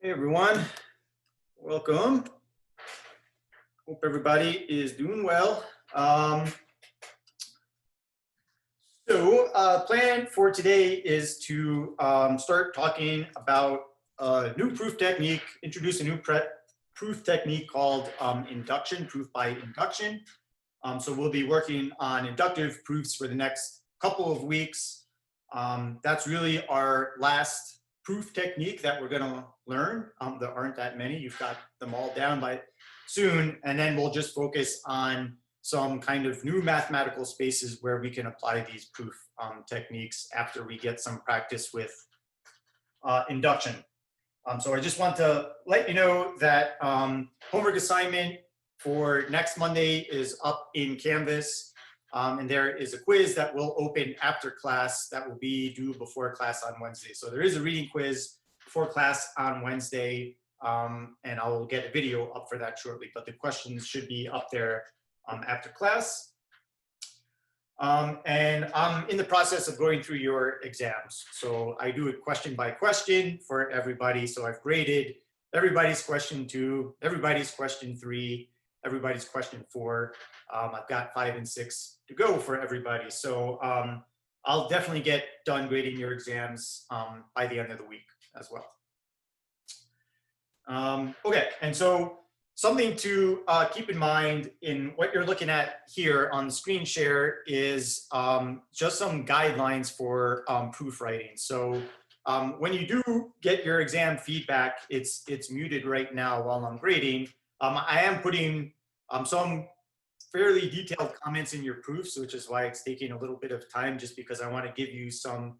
Hey everyone, welcome. Hope everybody is doing well. Plan for today is to start talking about a new proof technique, introduce a new proof technique called induction, proof by induction. So we'll be working on inductive proofs for the next couple of weeks. That's really our last proof technique that we're going to learn. There aren't that many. You've got them all down by soon. And then we'll just focus on some kind of new mathematical spaces where we can apply these proof techniques after we get some practice with induction. So I just want to let you know that homework assignment for next Monday is up in Canvas. And there is a quiz that will open after class that will be due before class on Wednesday. So there is a reading quiz before class on Wednesday, and I will get a video up for that shortly, but the questions should be up there after class. And I'm in the process of going through your exams. So I do it question by question for everybody. So I've graded everybody's question 2, everybody's question 3, everybody's question 4. I've got 5 and 6 to go for everybody. So I'll definitely get done grading your exams by the end of the week as well. Okay, and so something to keep in mind in what you're looking at here on the screen share is just some guidelines for proofwriting. So when you do get your exam feedback, it's muted right now while I'm grading. I am putting some fairly detailed comments in your proofs, which is why it's taking a little bit of time, just because I want to give you some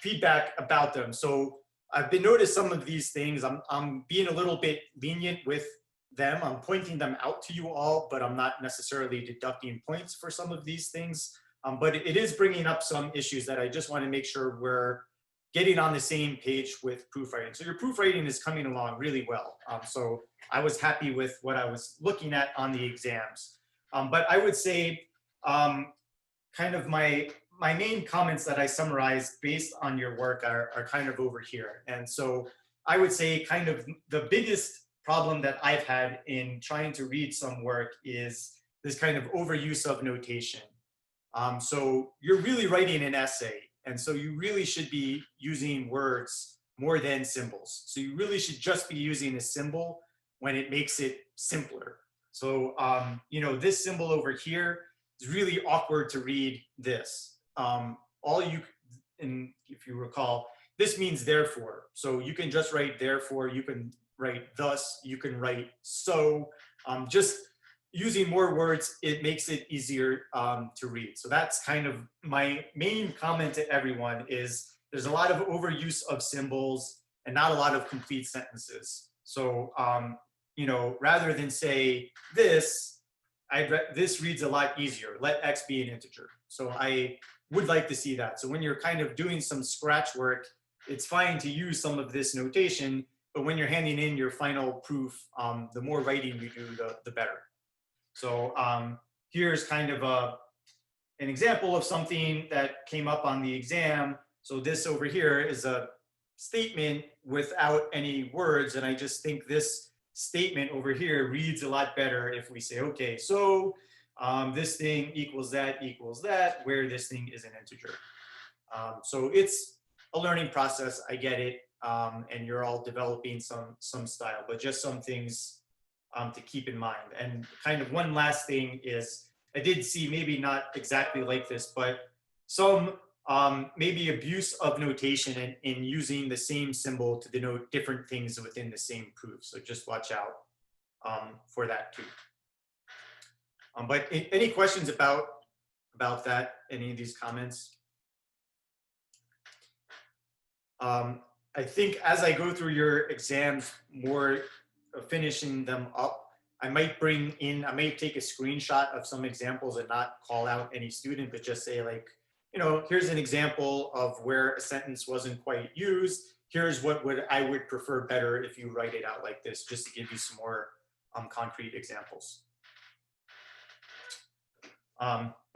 feedback about them. So I've been noticed some of these things. I'm being a little bit lenient with them. I'm pointing them out to you all, but I'm not necessarily deducting points for some of these things. But it is bringing up some issues that I just want to make sure we're getting on the same page with proofwriting. So your proofwriting is coming along really well. So I was happy with what I was looking at on the exams. But I would say kind of my main comments that I summarized based on your work are kind of over here. And so I would say kind of the biggest problem that I've had in trying to read some work is this kind of overuse of notation. So you're really writing an essay, and so you really should be using words more than symbols. So you really should just be using a symbol when it makes it simpler. So, you know, this symbol over here is really awkward to read this. If you recall, this means therefore. So you can just write therefore, you can write thus, you can write so. Just using more words, it makes it easier to read. So that's kind of my main comment to everyone is there's a lot of overuse of symbols and not a lot of complete sentences. So, you know, rather than say this, this reads a lot easier. Let X be an integer. So I would like to see that. So when you're kind of doing some scratch work, it's fine to use some of this notation, but when you're handing in your final proof, the more writing you do, the better. So here's kind of an example of something that came up on the exam. So this over here is a statement without any words, and I just think this statement over here reads a lot better if we say, okay, so this thing equals that, where this thing is an integer. So it's a learning process, I get it, and you're all developing some style, but just some things to keep in mind. And kind of one last thing is, I did see maybe not exactly like this, but some maybe abuse of notation in using the same symbol to denote different things within the same proof. So just watch out for that too. But any questions about that? Any of these comments? I think as I go through your exams, more finishing them up, I might take a screenshot of some examples and not call out any student, but just say like, you know, here's an example of where a sentence wasn't quite used. Here's what I would prefer better if you write it out like this, just to give you some more concrete examples.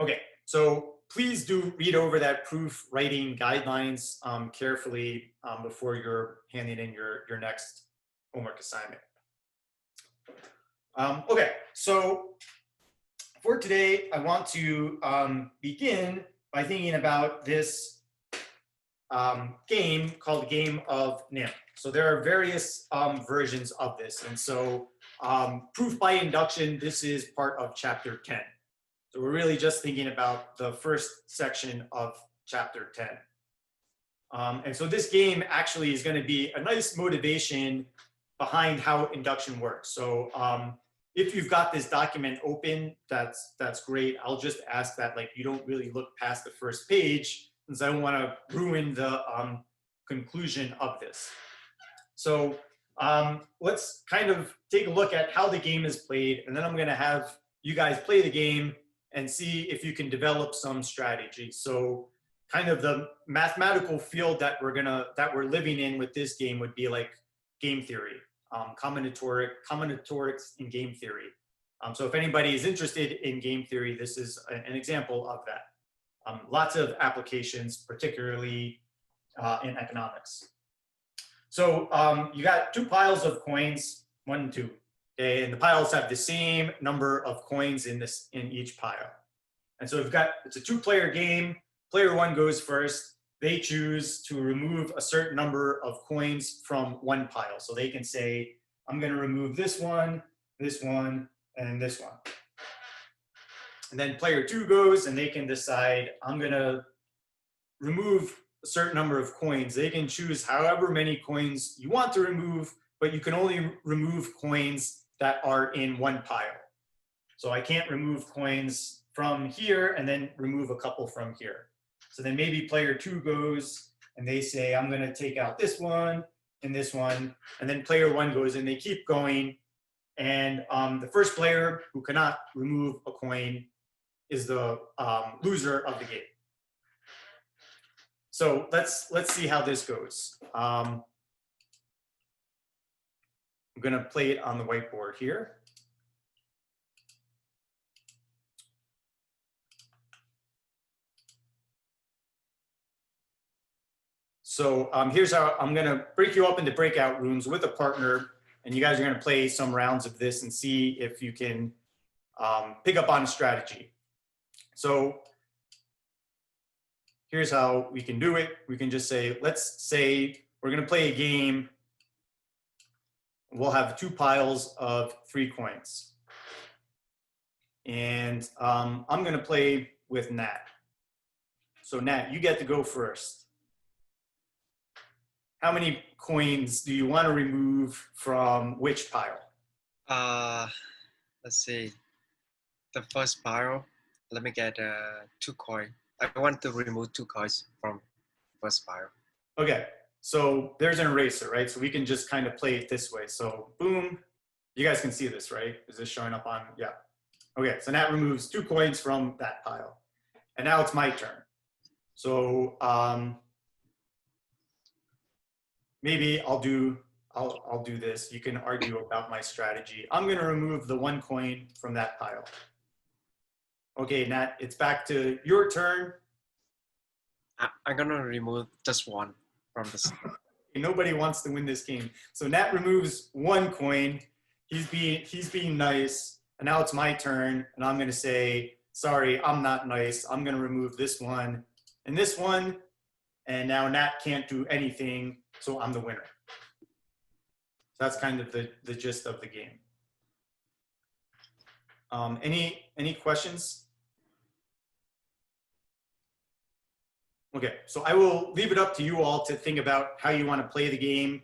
Okay, so please do read over that proof writing guidelines carefully before you're handing in your next homework assignment. Okay, so for today, I want to begin by thinking about this game called Game of Nim. So there are various versions of this. And so proof by induction, this is part of chapter 10. So we're really just thinking about the first section of chapter 10. And so this game actually is going to be a nice motivation behind how induction works. So if you've got this document open, that's great. I'll just ask that like you don't really look past the first page, since I don't want to ruin the conclusion of this. So let's kind of take a look at how the game is played, and then I'm going to have you guys play the game and see if you can develop some strategy. So kind of the mathematical field that we're living in with this game would be like game theory, combinatorics in game theory. So if anybody is interested in game theory, this is an example of that. Lots of applications, particularly in economics. So you got two piles of coins, 1 and 2. Okay, and the piles have the same number of coins in each pile. And so it's a 2-player game. Player 1 goes first. They choose to remove a certain number of coins from one pile. So they can say, I'm going to remove this one, and this one. And then player 2 goes and they can decide, I'm going to remove a certain number of coins. They can choose however many coins you want to remove, but you can only remove coins that are in one pile. So I can't remove coins from here and then remove a couple from here. So then maybe player 2 goes and they say, I'm going to take out this one and this one. And then player 1 goes and they keep going. And the first player who cannot remove a coin is the loser of the game. So let's see how this goes. I'm going to play it on the whiteboard here. So here's how I'm going to break you up into breakout rooms with a partner, and you guys are going to play some rounds of this and see if you can pick up on a strategy. So here's how we can do it. We can just say, let's say we're going to play a game. We'll have 2 piles of 3 coins. And I'm going to play with Nat. So Nat, you get to go first. How many coins do you want to remove from which pile? Let's see. The first pile, let me get 2 coins. I want to remove 2 coins from first pile. Okay, so there's an eraser, right? So we can just kind of play it this way. So boom, you guys can see this, right? Is this showing up on, yeah. Okay, so Nat removes 2 coins from that pile. And now it's my turn. So maybe I'll do this. You can argue about my strategy. I'm going to remove the 1 coin from that pile. Okay, Nat, it's back to your turn. I'm going to remove just 1 from the Nobody wants to win this game. So Nat removes 1 coin. He's being nice. And now it's my turn. And I'm going to say, sorry, I'm not nice. I'm going to remove this one and this one. And now Nat can't do anything. So I'm the winner. So that's kind of the gist of the game. Any questions? Okay, so I will leave it up to you all to think about how you want to play the game,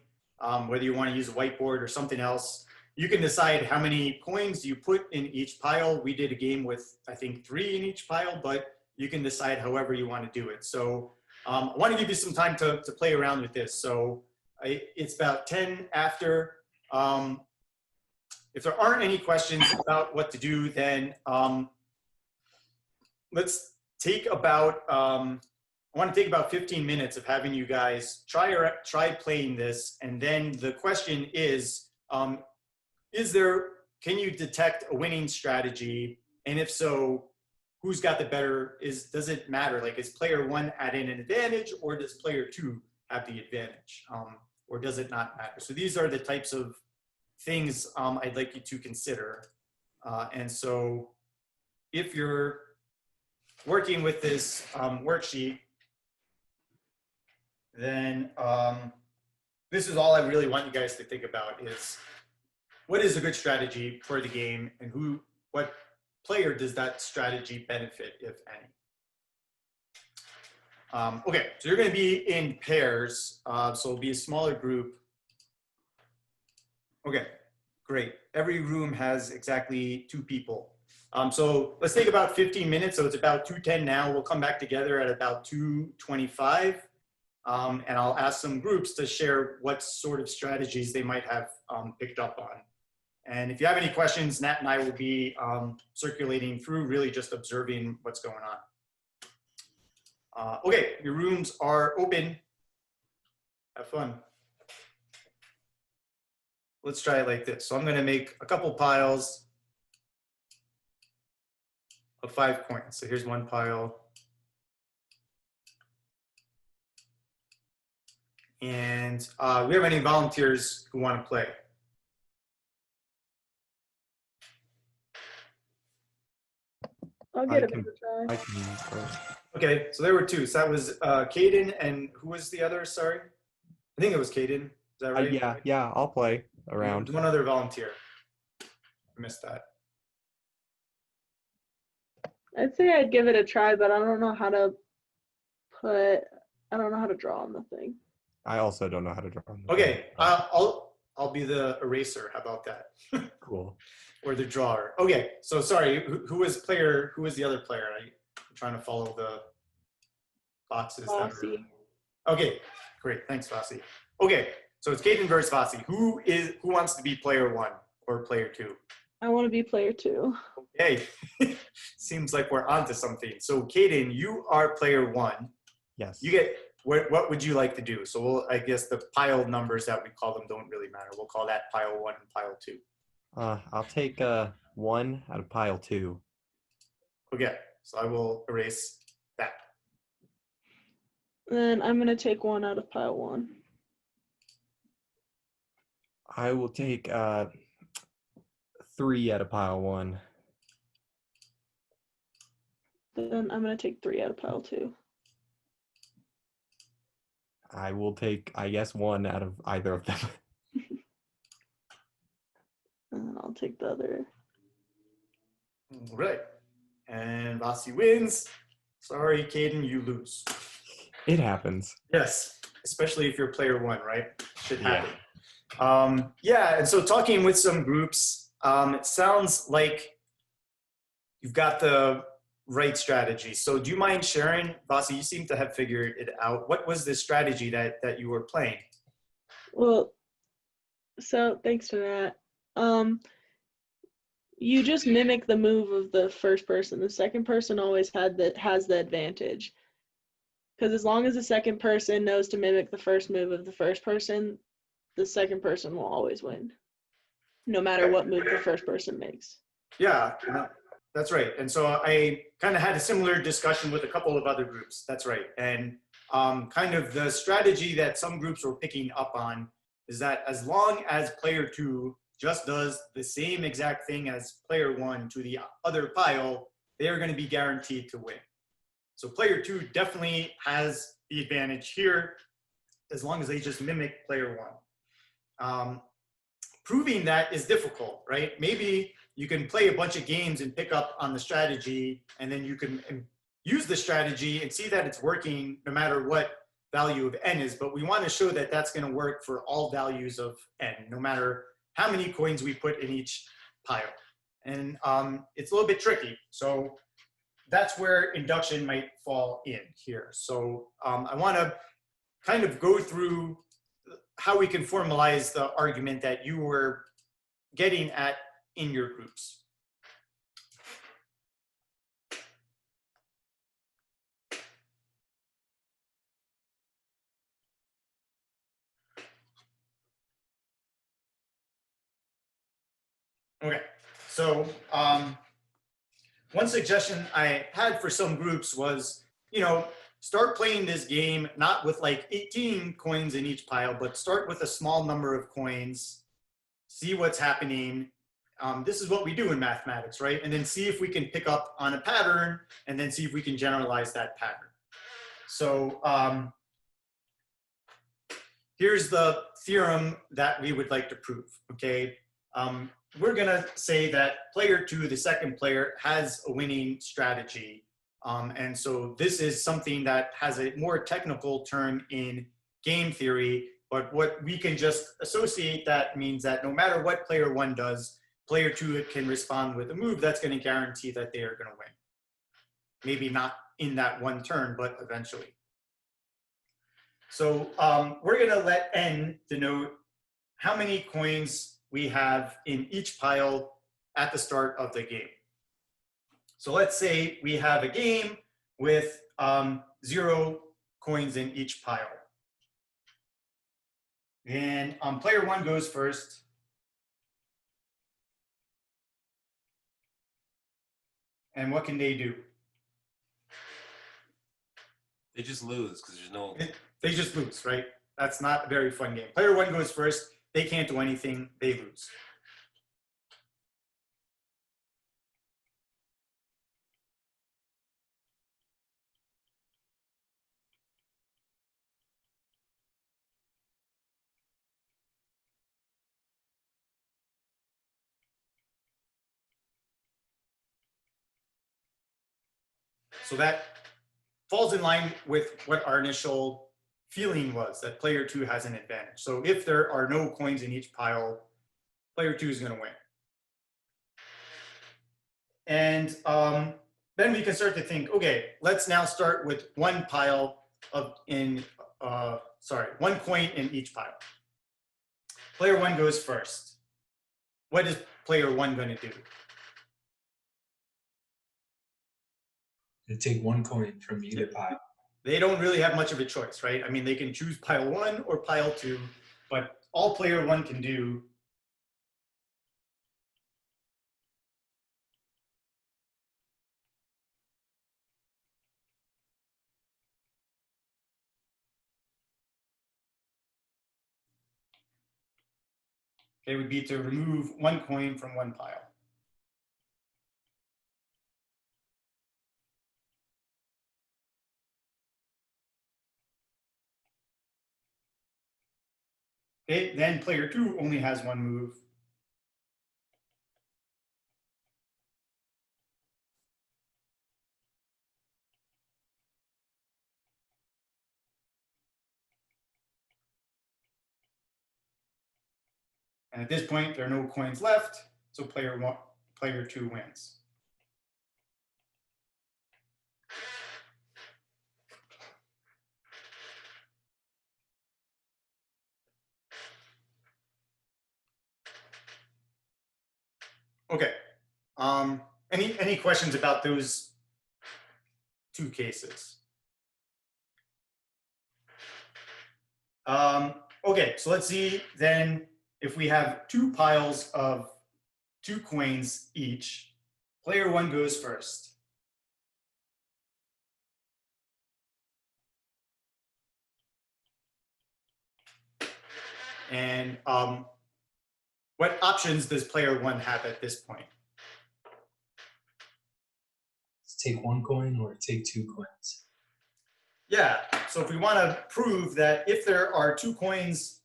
whether you want to use a whiteboard or something else. You can decide how many coins you put in each pile. We did a game with, I think, 3 in each pile, but you can decide however you want to do it. So I want to give you some time to play around with this. So it's about 10 after. If there aren't any questions about what to do, then let's take about, I want to take about 15 minutes of having you guys try playing this. And then the question is can you detect a winning strategy? And if so, who's got the better, does it matter? Like, is player one adding an advantage, or does player two have the advantage? Or does it not matter? So these are the types of things I'd like you to consider. And so if you're working with this worksheet, then this is all I really want you guys to think about is what is a good strategy for the game, and what player does that strategy benefit, if any? Okay, so you're going to be in pairs, so it'll be a smaller group. Okay, great. Every room has exactly 2 people. So let's take about 15 minutes. So it's about 2:10 now. We'll come back together at about 2:25. And I'll ask some groups to share what sort of strategies they might have picked up on. And if you have any questions, Nat and I will be circulating through, really just observing what's going on. Okay, your rooms are open. Have fun. Let's try it like this. So I'm going to make a couple piles of 5 coins. So here's one pile. And we have any volunteers who want to play? I'll get a try. I can go. Okay, so there were 2. So that was Caden, and who was the other? Sorry, I think it was Caden. Is that right? Yeah, I'll play around. One other volunteer. I missed that. I'd say I'd give it a try, but I don't know how to draw on the thing. I also don't know how to draw. Okay, I'll be the eraser. How about that? Cool. Or the drawer. Okay, so sorry, who was the other player? I'm trying to follow the boxes. Vasi. Okay, great, thanks, Vasi. Okay, so it's Caden versus Vasi. Who wants to be player 1 or player 2? I want to be player 2. Okay, seems like we're onto something. So Caden, you are player 1. Yes. You get, what would you like to do? So I guess the pile numbers that we call them don't really matter. We'll call that pile 1 and pile 2. I'll take 1 out of pile 2. Okay, so I will erase that. Then I'm gonna take 1 out of pile 1. I will take 3 out of pile 1. Then I'm gonna take 3 out of pile 2. I will take, I guess, 1 out of either of them. And I'll take the other. All right, and Vasi wins. Sorry, Caden, you lose. It happens. Yes, especially if you're player 1, right? Should Yeah. happen. Yeah, and so talking with some groups, it sounds like you've got the right strategy. So do you mind sharing, Vasi? You seem to have figured it out. What was the strategy that you were playing? Well, so thanks for that. You just mimic the move of the first person. The second person always has the advantage. Because as long as the second person knows to mimic the first move of the first person, the second person will always win, no matter what move the first person makes. Yeah, that's right. And so I kind of had a similar discussion with a couple of other groups. That's right. And kind of the strategy that some groups were picking up on is that as long as player 2 just does the same exact thing as player 1 to the other pile, they are going to be guaranteed to win. So player 2 definitely has the advantage here as long as they just mimic player 1. Proving that is difficult, right? Maybe you can play a bunch of games and pick up on the strategy, and then you can use the strategy and see that it's working no matter what value of n is. But we want to show that that's going to work for all values of n, no matter how many coins we put in each pile. And it's a little bit tricky. So that's where induction might fall in here. So I want to kind of go through how we can formalize the argument that you were getting at in your groups. Okay, so one suggestion I had for some groups was, start playing this game not with like 18 coins in each pile, but start with a small number of coins, see what's happening. This is what we do in mathematics, right? And then see if we can pick up on a pattern and then see if we can generalize that pattern. So here's the theorem that we would like to prove, okay? We're gonna say that player 2, the second player, has a winning strategy. And so this is something that has a more technical term in game theory, but what we can just associate that means that no matter what player 1 does, player 2 can respond with a move that's gonna guarantee that they are gonna win. Maybe not in that one turn, but eventually. So we're gonna let n denote how many coins we have in each pile at the start of the game. So let's say we have a game with 0 coins in each pile. And player 1 goes first. And what can they do? They just lose because there's no. They just lose, right? That's not a very fun game. Player 1 goes first. They can't do anything. They lose. So that falls in line with what our initial feeling was, that player 2 has an advantage. So if there are no coins in each pile, player 2 is going to win. And then we can start to think, okay, let's now start with one pile of one coin in each pile. Player 1 goes first. What is player 1 going to do? They take one coin from either pile. They don't really have much of a choice, right? I mean, they can choose pile 1 or pile 2, but all player 1 can do would be to remove one coin from one pile. Okay, then player 2 only has one move. And at this point, there are no coins left, so player 2 wins. Okay. Any questions about those two cases? Okay, so let's see then if we have 2 piles of 2 coins each. Player 1 goes first. And what options does player 1 have at this point? Take one coin or take 2 coins. Yeah, so if we want to prove that if there are 2 coins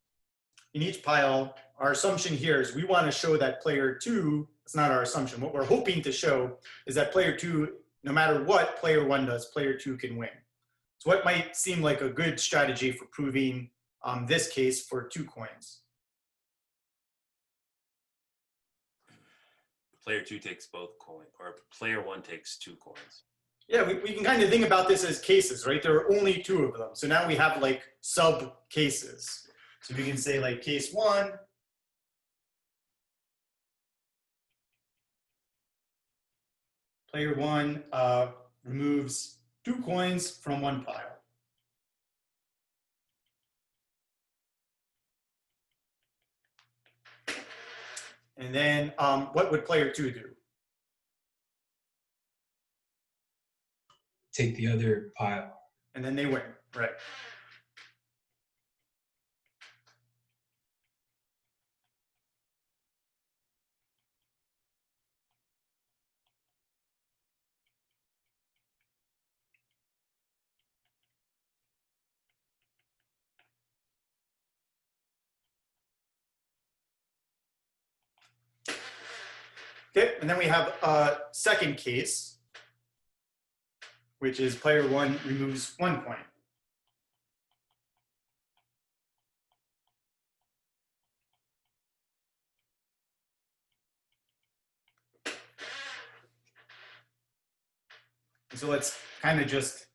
in each pile, our assumption here is we want to show that player 2, it's not our assumption, what we're hoping to show is that player 2, no matter what player 1 does, player 2 can win. So what might seem like a good strategy for proving this case for 2 coins? Player 2 takes both coins, or player 1 takes 2 coins. Yeah, we can kind of think about this as cases, right? There are only 2 of them. So now we have like sub cases. So we can say like case 1. Player 1 removes 2 coins from one pile. And then what would player 2 do? take the other pile. And then they win, right? Okay, and then we have a second case, which is player one removes 1 coin. And so let's kind of just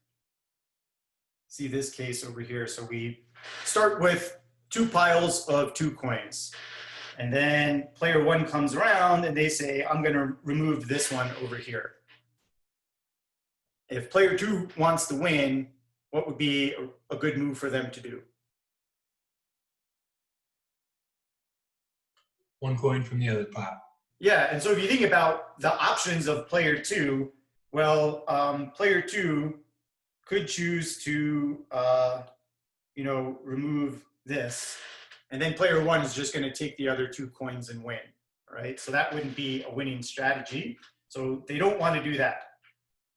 see this case over here. So we start with 2 piles of 2 coins. And then player one comes around and they say, I'm going to remove this one over here. If player two wants to win, what would be a good move for them to do? 1 coin from the other pile. Yeah, and so if you think about the options of player two, well, player two could choose to, remove this, and then player one is just going to take the other 2 coins and win, right? So that wouldn't be a winning strategy. So they don't want to do that.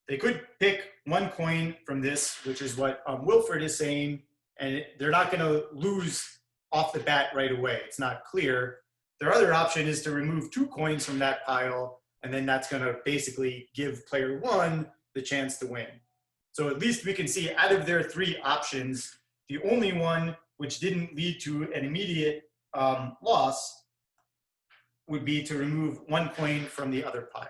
They could pick 1 coin from this, which is what Wilfred is saying, and they're not going to lose off the bat right away. It's not clear. Their other option is to remove 2 coins from that pile, and then that's going to basically give player one the chance to win. So at least we can see out of their 3 options, the only one which didn't lead to an immediate loss would be to remove 1 coin from the other pile.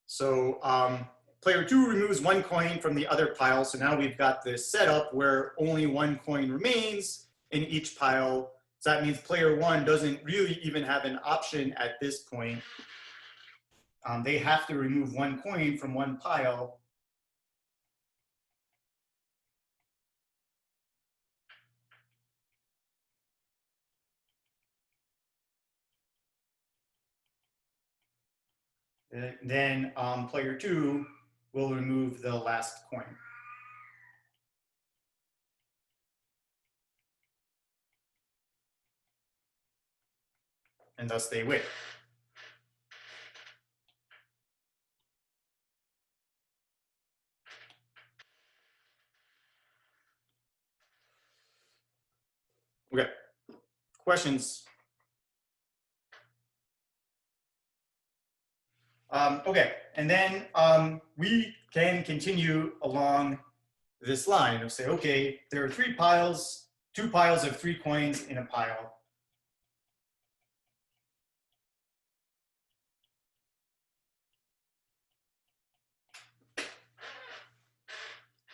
So player 2 removes 1 coin from the other pile. So now we've got this setup where only 1 coin remains in each pile. So that means player 1 doesn't really even have an option at this point. They have to remove 1 coin from 1 pile. Then player 2 will remove the last coin. And thus they win. Okay, questions? Okay, and then we can continue along this line of say, okay, there are 3 piles, 2 piles of 3 coins in a pile.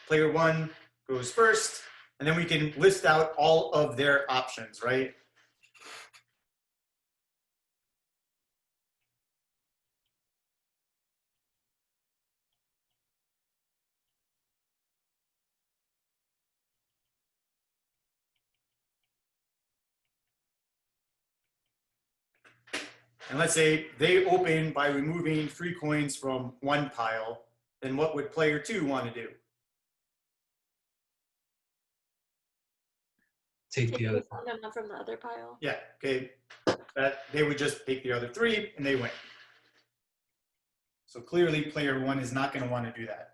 Player 1 goes first, and then we can list out all of their options, right? And let's say they open by removing 3 coins from 1 pile, then what would player 2 want to do? Take the other Take pile. one from the other pile. Yeah, okay, they would just take the other 3 and they win. So clearly player 1 is not going to want to do that.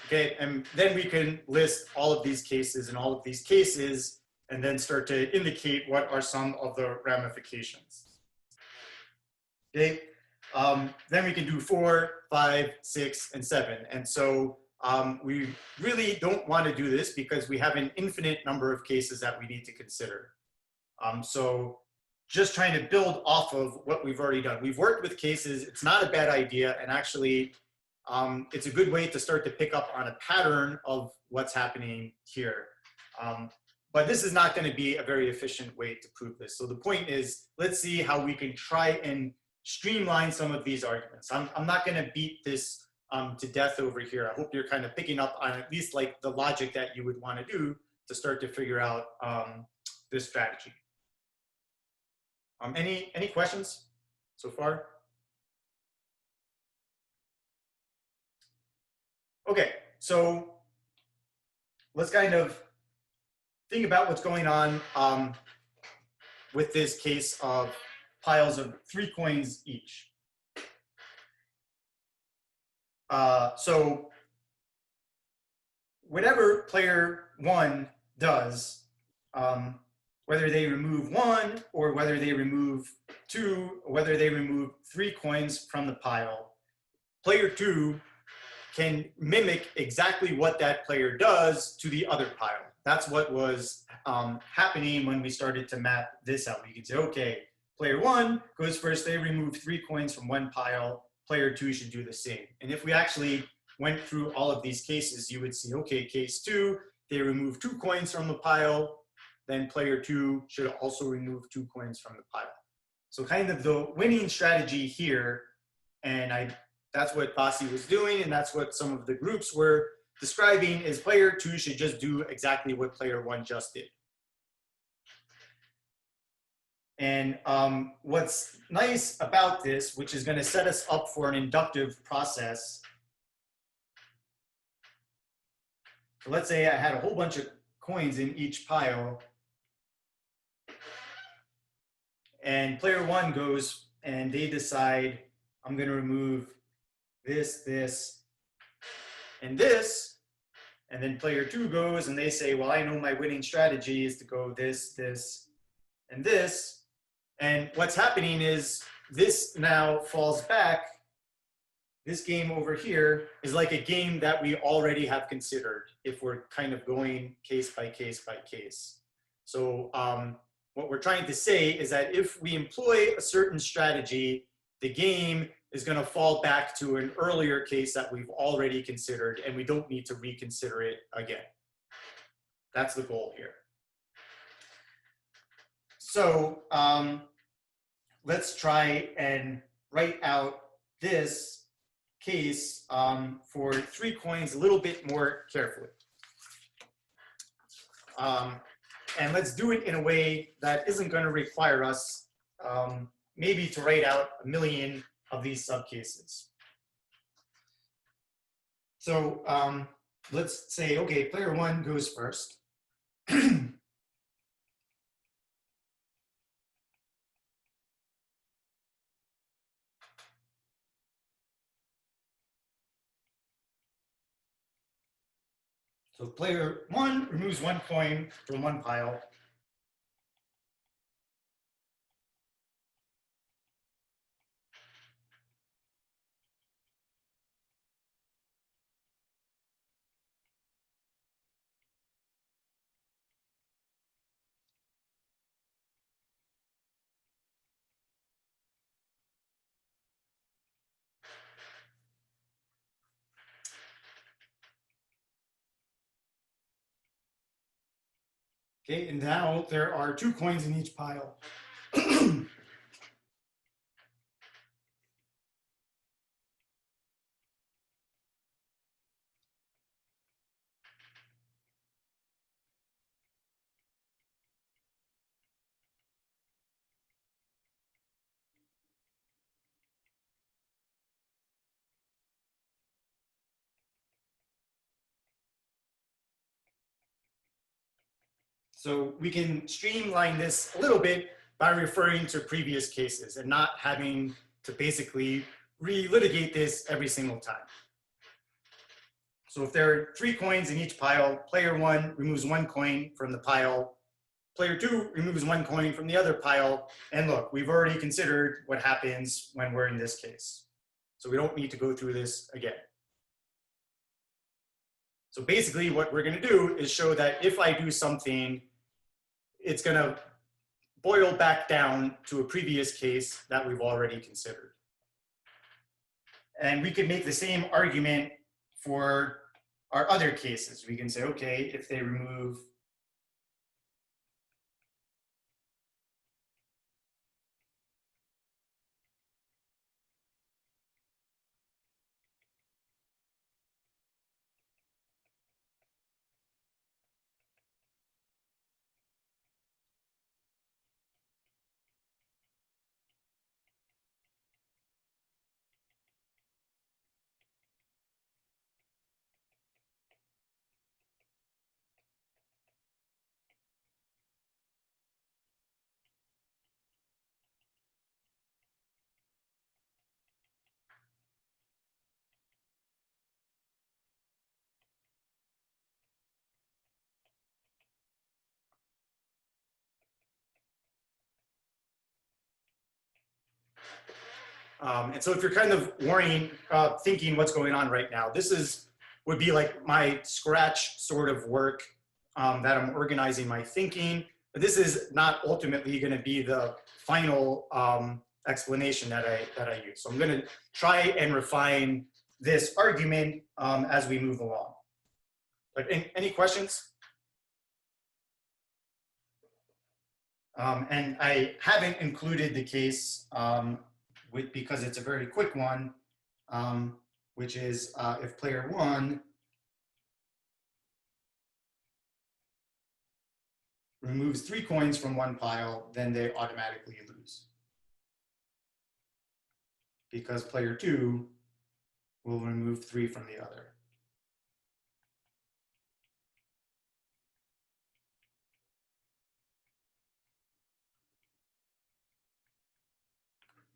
Okay, and then we can list all of these cases and all of these cases, and then start to indicate what are some of the ramifications. Okay, then we can do 4, 5, 6, and 7. And so we really don't want to do this because we have an infinite number of cases that we need to consider. So just trying to build off of what we've already done. We've worked with cases. It's not a bad idea. And actually, it's a good way to start to pick up on a pattern of what's happening here. But this is not going to be a very efficient way to prove this. So the point is, let's see how we can try and streamline some of these arguments. I'm not going to beat this to death over here. I hope you're kind of picking up on at least like the logic that you would want to do to start to figure out this strategy. Any questions so far? Okay, so let's kind of think about what's going on with this case of piles of 3 coins each. So whatever player 1 does, whether they remove 1 or whether they remove 2, or whether they remove 3 coins from the pile, player 2 can mimic exactly what that player does to the other pile. That's what was happening when we started to map this out. You can say, okay, player 1 goes first, they remove 3 coins from one pile, player 2 should do the same. And if we actually went through all of these cases, you would see, okay, case 2, they remove 2 coins from the pile, then player 2 should also remove 2 coins from the pile. So kind of the winning strategy here, and that's what Basi was doing, and that's what some of the groups were describing, is player 2 should just do exactly what player 1 just did. And what's nice about this, which is going to set us up for an inductive process. So let's say I had a whole bunch of coins in each pile, and player 1 goes and they decide, I'm going to remove this, this, and this. And then player 2 goes and they say, well, I know my winning strategy is to go this, this, and this. And what's happening is this now falls back. This game over here is like a game that we already have considered if we're kind of going case by case by case. So what we're trying to say is that if we employ a certain strategy, the game is going to fall back to an earlier case that we've already considered, and we don't need to reconsider it again. That's the goal here. So let's try and write out this case for 3 coins a little bit more carefully. And let's do it in a way that isn't going to require us maybe to write out 1 million of these subcases. So let's say, okay, player 1 goes first. So player 1 removes 1 coin from one pile. Okay, and now there are 2 coins in each pile. So we can streamline this a little bit by referring to previous cases and not having to basically relitigate this every single time. So if there are 3 coins in each pile, player 1 removes 1 coin from the pile, player 2 removes 1 coin from the other pile. And look, we've already considered what happens when we're in this case. So we don't need to go through this again. So basically what we're going to do is show that if I do something, it's going to boil back down to a previous case that we've already considered. And we can make the same argument for our other cases. We can say, okay, if they remove and so if you're kind of worrying, thinking what's going on right now, this would be like my scratch sort of work that I'm organizing my thinking. But this is not ultimately going to be the final explanation that I use. So I'm going to try and refine this argument as we move along. But any questions? And I haven't included the case because it's a very quick one, which is if player 1 removes 3 coins from one pile, then they automatically lose. Because player 2 will remove 3 from the other.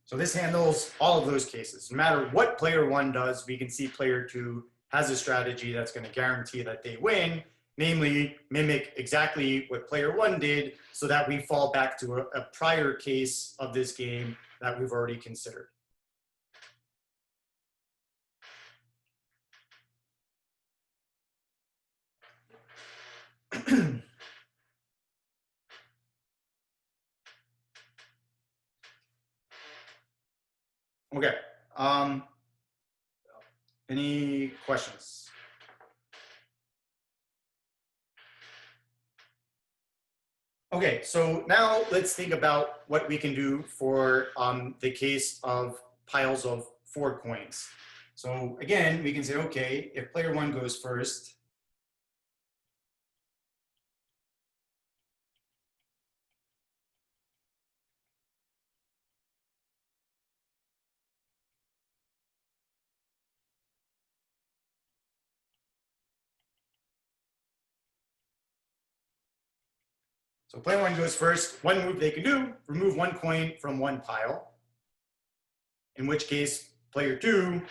So this handles all of those cases. No matter what player 1 does, we can see player 2 has a strategy that's going to guarantee that they win, namely mimic exactly what player 1 did so that we fall back to a prior case of this game that we've already considered. Okay. Any questions? Okay, so now let's think about what we can do for the case of piles of 4 coins. So again, we can say, okay, if player 1 goes first, so player 1 goes first. One move they can do, remove 1 coin from one pile, in which case player 2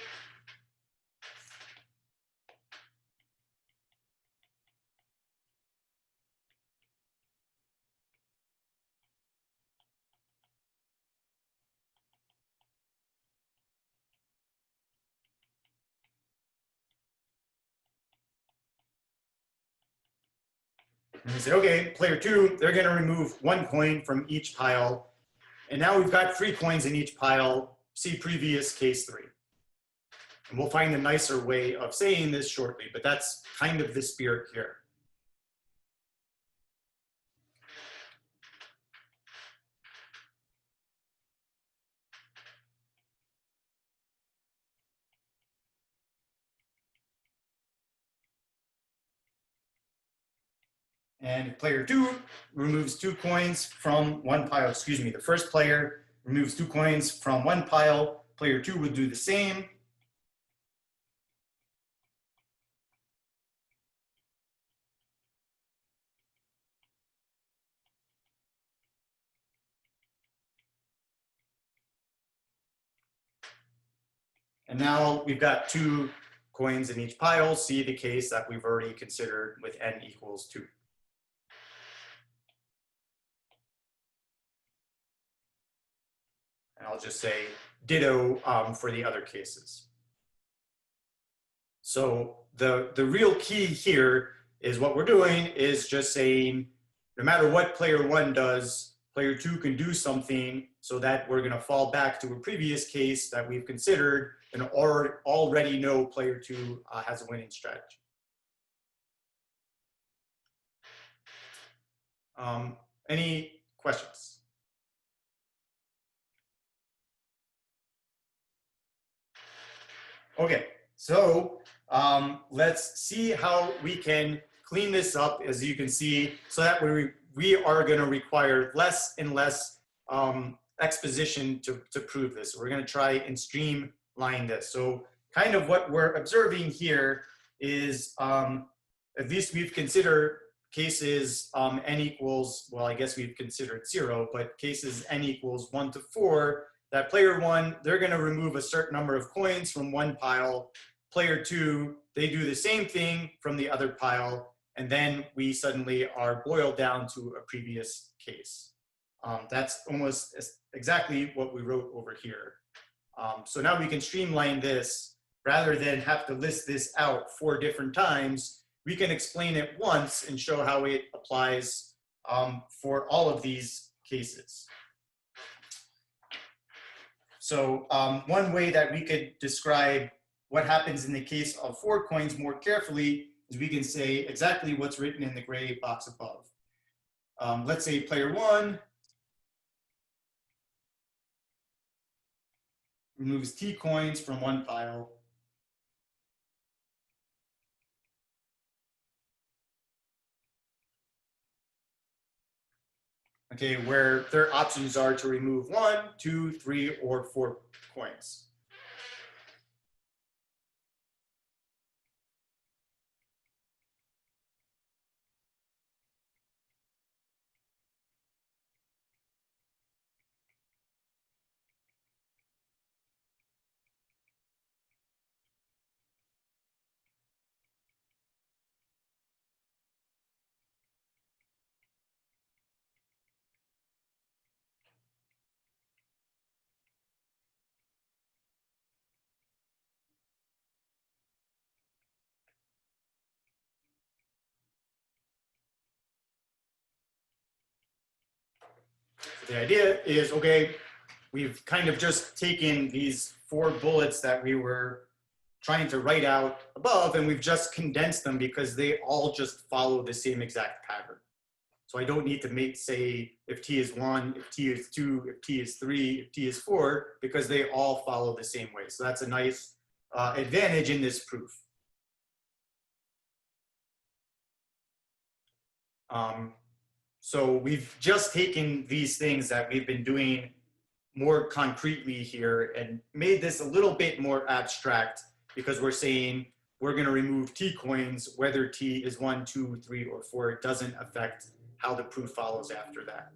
and we say, okay, player 2, they're going to remove 1 coin from each pile. And now we've got 3 coins in each pile. See previous case 3. And we'll find a nicer way of saying this shortly, but that's kind of the spirit here. And player 2 removes 2 coins from one pile. Excuse me, the first player removes 2 coins from one pile. Player 2 would do the same. And now we've got 2 coins in each pile. See the case that we've already considered with n equals 2. And I'll just say ditto for the other cases. So the real key here is what we're doing is just saying, no matter what player one does, player two can do something so that we're going to fall back to a previous case that we've considered and already know player two has a winning strategy. Any questions? Okay, so let's see how we can clean this up, as you can see, so that we are going to require less and less exposition to prove this. We're going to try and streamline this. So kind of what we're observing here is, at least we've considered cases n equals, well, I guess we've considered 0, but cases n equals 1 to 4, that player one, they're going to remove a certain number of coins from one pile. Player two, they do the same thing from the other pile. And then we suddenly are boiled down to a previous case. That's almost exactly what we wrote over here. So now we can streamline this. Rather than have to list this out 4 different times, we can explain it once and show how it applies for all of these cases. So one way that we could describe what happens in the case of 4 coins more carefully is we can say exactly what's written in the gray box above. Let's say player one removes T coins from one pile. Okay, where their options are to remove 1, 2, 3, or 4 coins. So the idea is, okay, we've kind of just taken these 4 bullets that we were trying to write out above, and we've just condensed them because they all just follow the same exact pattern. So I don't need to say if T is 1, if T is 2, if T is 3, if T is 4, because they all follow the same way. So that's a nice advantage in this proof. So we've just taken these things that we've been doing more concretely here and made this a little bit more abstract, because we're saying we're going to remove T coins, whether T is 1, 2, 3, or 4. It doesn't affect how the proof follows after that.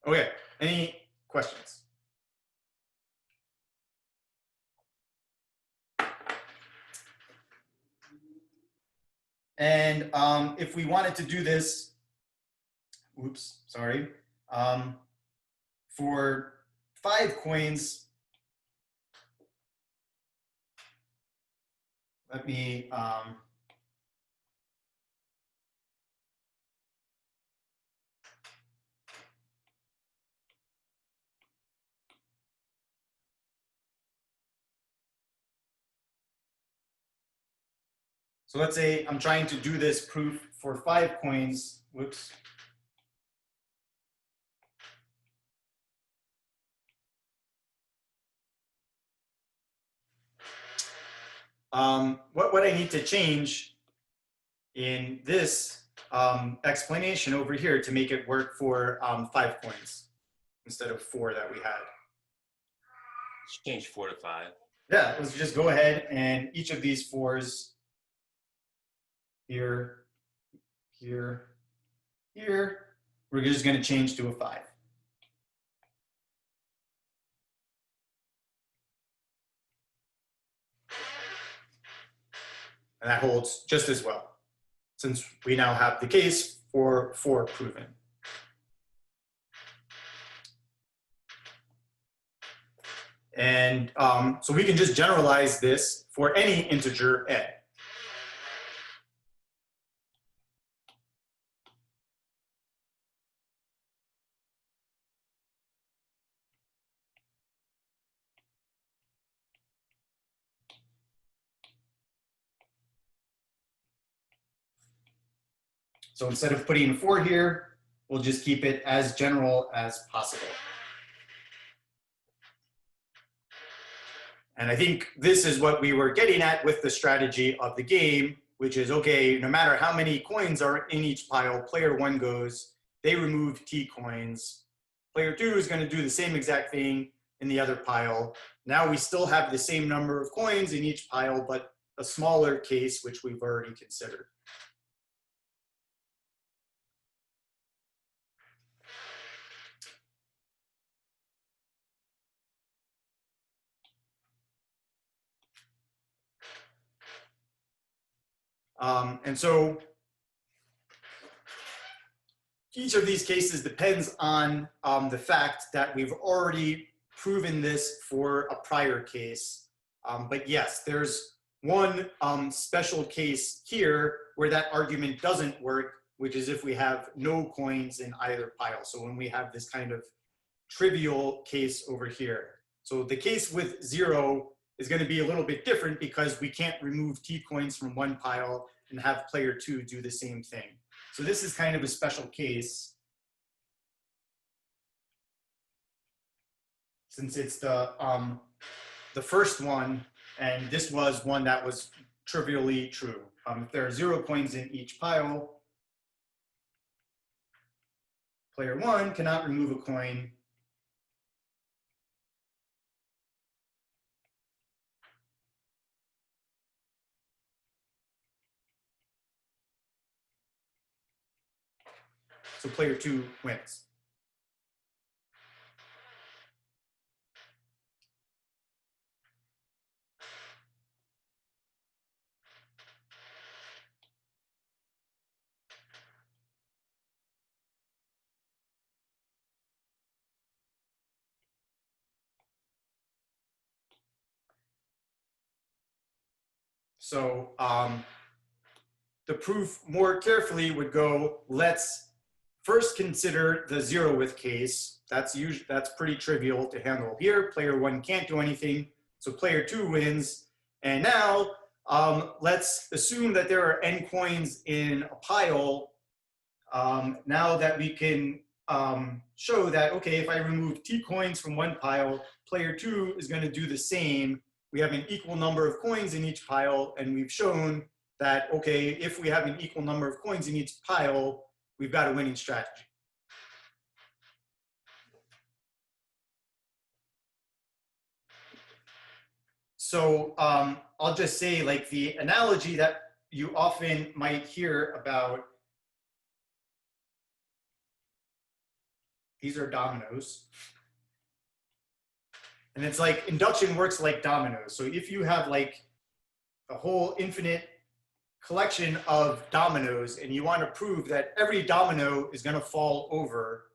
Okay, any questions? And if we wanted to do this, oops, sorry, for 5 coins, let me so let's say I'm trying to do this proof for 5 coins. Whoops. What I need to change in this explanation over here to make it work for 5 coins instead of 4 that we had. Change 4 to 5. Yeah, let's just go ahead and each of these 4s here, here, here, we're just going to change to a 5. And that holds just as well, since we now have the case for 4 proven. And so we can just generalize this for any integer n. So instead of putting 4 here, we'll just keep it as general as possible. And I think this is what we were getting at with the strategy of the game, which is, okay, no matter how many coins are in each pile, player 1 goes, they remove T coins. Player 2 is going to do the same exact thing in the other pile. Now we still have the same number of coins in each pile, but a smaller case, which we've already considered. And so each of these cases depends on the fact that we've already proven this for a prior case. But yes, there's one special case here where that argument doesn't work, which is if we have no coins in either pile. So when we have this kind of trivial case over here. So the case with 0 is going to be a little bit different because we can't remove T coins from one pile and have player 2 do the same thing. So this is kind of a special case, since it's the first one, and this was one that was trivially true. If there are 0 coins in each pile, player 1 cannot remove a coin. So player 2 wins. So the proof more carefully would go, let's first consider the 0th case. That's pretty trivial to handle. Here, player 1 can't do anything, so player 2 wins. And now let's assume that there are n coins in a pile. Now that we can show that, okay, if I remove T coins from one pile, player 2 is going to do the same. We have an equal number of coins in each pile, and we've shown that, okay, if we have an equal number of coins in each pile, we've got a winning strategy. So I'll just say, like, the analogy that you often might hear about, these are dominoes. And it's like induction works like dominoes. So if you have like a whole infinite collection of dominoes and you want to prove that every domino is going to fall over,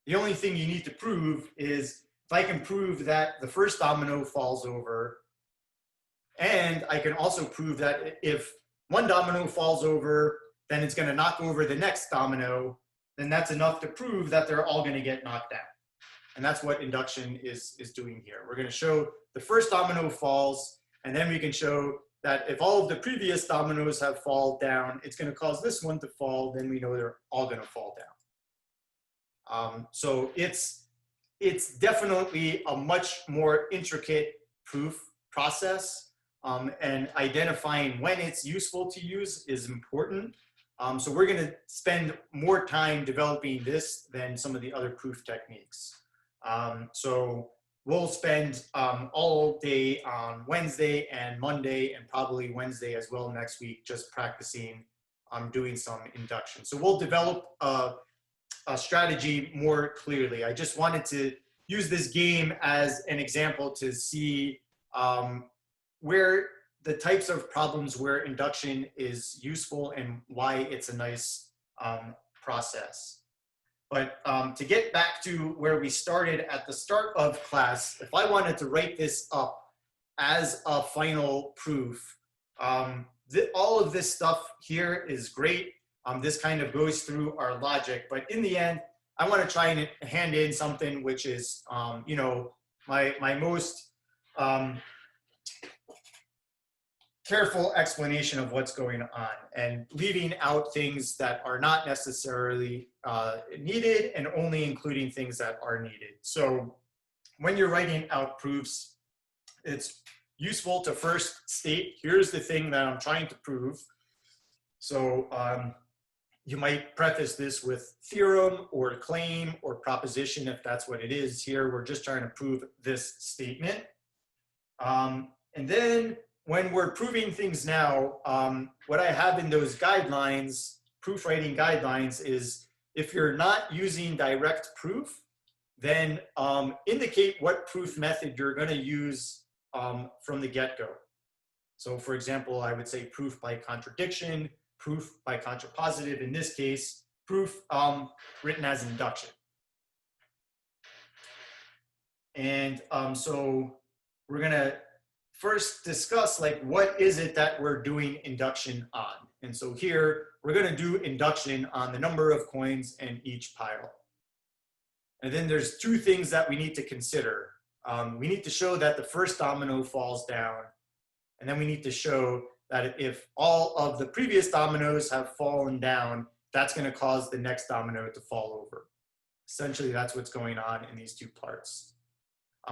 the only thing you need to prove is if I can prove that the first domino falls over, and I can also prove that if one domino falls over, then it's going to knock over the next domino, then that's enough to prove that they're all going to get knocked out. And that's what induction is doing here. We're going to show the first domino falls, and then we can show that if all of the previous dominoes have fallen down, it's going to cause this one to fall, then we know they're all going to fall down. So it's definitely a much more intricate proof process, and identifying when it's useful to use is important. So we're going to spend more time developing this than some of the other proof techniques. So we'll spend all day on Wednesday and Monday, and probably Wednesday as well next week, just practicing doing some induction. So we'll develop a strategy more clearly. I just wanted to use this game as an example to see where the types of problems where induction is useful and why it's a nice process. But to get back to where we started at the start of class, if I wanted to write this up as a final proof, all of this stuff here is great. This kind of goes through our logic, but in the end, I want to try and hand in something which is, you know, my most careful explanation of what's going on, and leaving out things that are not necessarily needed and only including things that are needed. So when you're writing out proofs, it's useful to first state, here's the thing that I'm trying to prove. So you might preface this with theorem or claim or proposition if that's what it is. Here, we're just trying to prove this statement. And then when we're proving things now, what I have in those guidelines, proof writing guidelines, is if you're not using direct proof, then indicate what proof method you're going to use from the get-go. So for example, I would say proof by contradiction, proof by contrapositive, in this case, proof written as induction. And so we're going to first discuss, like, what is it that we're doing induction on? And so here, we're going to do induction on the number of coins in each pile. And then there's two things that we need to consider. We need to show that the first domino falls down, and then we need to show that if all of the previous dominoes have fallen down, that's going to cause the next domino to fall over. Essentially, that's what's going on in these two parts.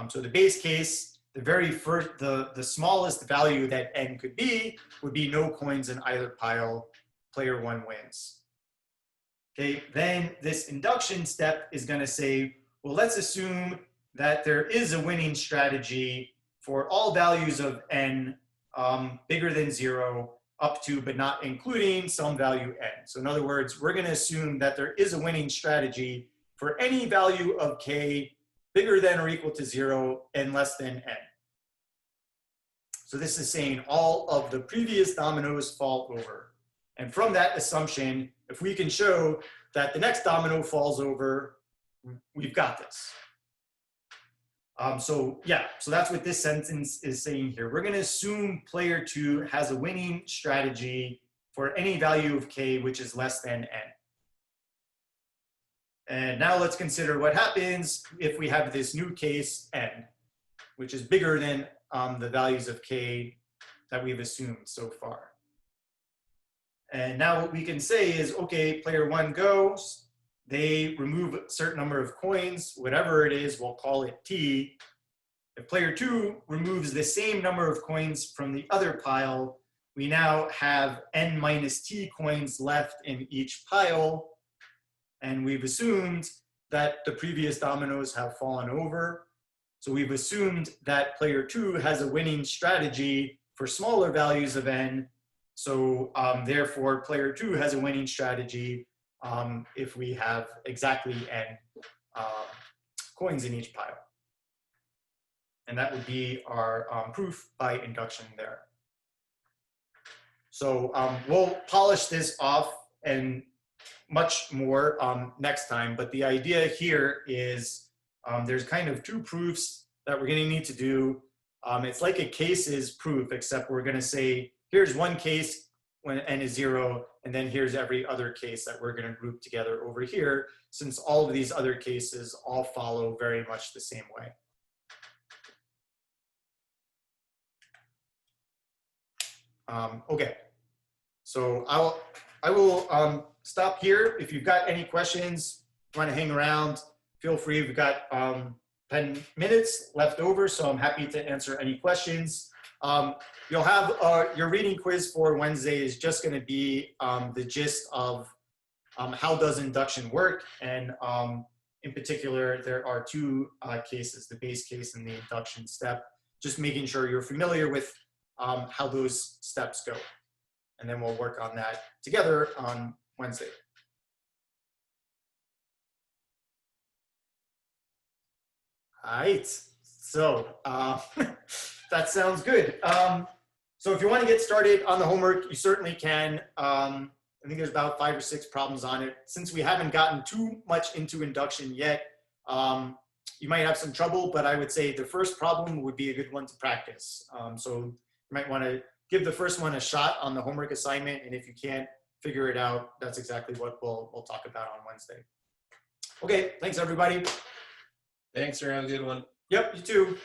So the base case, the very first, the smallest value that n could be would be no coins in either pile. Player one wins. Okay, then this induction step is going to say, well, let's assume that there is a winning strategy for all values of n bigger than 0 up to but not including some value n. So in other words, we're going to assume that there is a winning strategy for any value of k bigger than or equal to 0 and less than n. So this is saying all of the previous dominoes fall over. And from that assumption, if we can show that the next domino falls over, we've got this. So that's what this sentence is saying here. We're going to assume player 2 has a winning strategy for any value of k which is less than n. And now let's consider what happens if we have this new case n, which is bigger than the values of k that we've assumed so far. And now what we can say is, okay, player 1 goes, they remove a certain number of coins, whatever it is, we'll call it t. If player 2 removes the same number of coins from the other pile, we now have n minus t coins left in each pile. And we've assumed that the previous dominoes have fallen over. So we've assumed that player 2 has a winning strategy for smaller values of n. So therefore, player 2 has a winning strategy if we have exactly n coins in each pile. And that would be our proof by induction there. So we'll polish this off and much more next time. But the idea here is there's kind of two proofs that we're going to need to do. It's like a cases proof, except we're going to say, here's one case when n is 0, and then here's every other case that we're going to group together over here, since all of these other cases all follow very much the same way. Okay, so I will stop here. If you've got any questions, want to hang around, feel free. We've got 10 minutes left over, so I'm happy to answer any questions. You'll have your reading quiz for Wednesday is just going to be the gist of how does induction work, and in particular, there are two cases, the base case and the induction step, just making sure you're familiar with how those steps go. And then we'll work on that together on Wednesday. All right, so that sounds good. So if you want to get started on the homework, you certainly can. I think there's about 5 or 6 problems on it. Since we haven't gotten too much into induction yet, you might have some trouble, but I would say the first problem would be a good one to practice. So you might want to give the first one a shot on the homework assignment, and if you can't figure it out, that's exactly what we'll talk about on Wednesday. Okay, thanks everybody. Thanks, sir. Have a good one. Yep, you too.